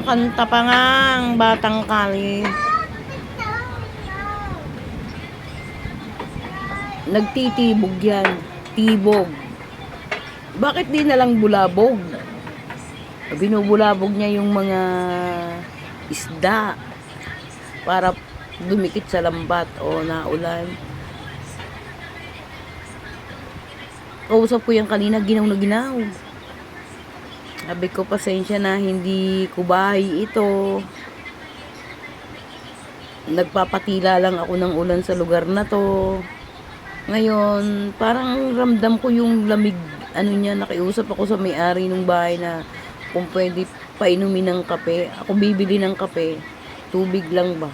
Kumakanta pa nga ang Batang Kali. Nagtitibog yan. Tibog. Bakit di na lang bulabog? Binubulabog niya yung mga isda para dumikit sa lambat o naulan. Kausap ko yan kanina, ginaw na ginaw. Sabi ko, pasensya na, hindi ko bahay ito. Nagpapatila lang ako ng ulan sa lugar na to. Ngayon, parang ramdam ko yung lamig. Ano niya, nakiusap ako sa may-ari ng bahay na kung pwede painumin ng kape. Ako bibili ng kape. Tubig lang ba?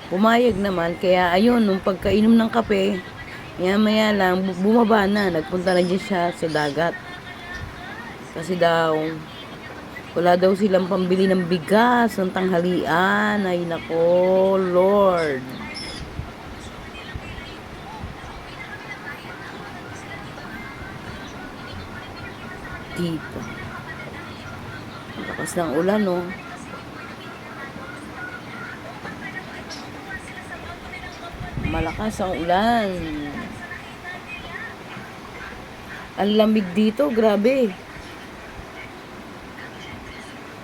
Pumayag naman. Kaya ayun, nung pagkainom ng kape, maya lang, bumaba na. Nagpunta na dyan siya sa dagat. Kasi daw, wala daw silang pambili ng bigas ng tanghalian. Ay nako, Lord. Dito. Ang lakas ng ulan, no? Malakas ang ulan. Ang lamig dito, grabe.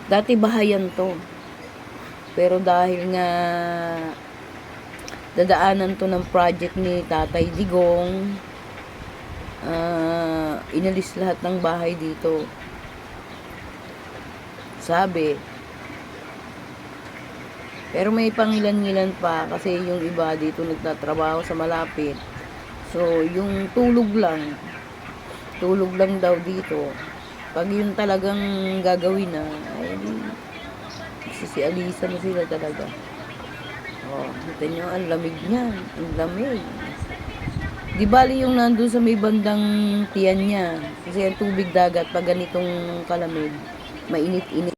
Dati bahayan to. Pero dahil nga dadaanan to ng project ni Tatay Digong, inalis lahat ng bahay dito. Sabi. Pero may pangilan-ngilan pa kasi yung iba dito nagtatrabaho sa malapit. So, yung tulog lang daw dito. Pag yun talagang gagawin na, ay sisialisan na sila talaga. Oh, kita nyo, ang lamig niyan. Ang lamig. Di bali yung nandun sa may bandang tiyan niya. Kasi ang tubig dagat, pag ganitong kalamig, mainit-init.